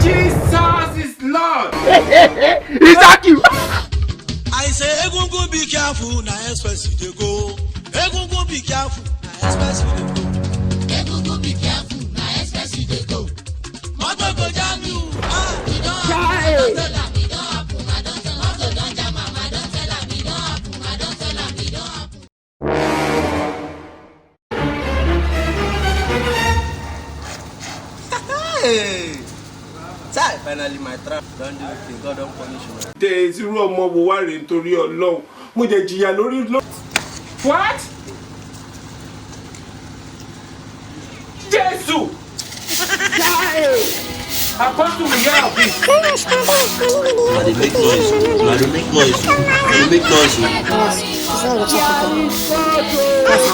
Jesus is Lord. Is that you? I say, Egungun, be careful, now express you dey go. Egungun, be careful, now express you dey go. Egungun, be careful, now express you dey go. Motor go jam you, We don't happen, we don't happen, I don't tell am. Motor don jam am, I don't tell am, we don't happen, I don't tell am, we don't happen. Hey! Say, finally my trap don't do it, God don't punish me. There is irú ọmọ wo wá rèé nítorí Ọlọ́run. Mo jẹ jìyà lórí lọ. What? Jesus! Apostle, we hear of this. They make noise. They make noise. They make noise. Yes,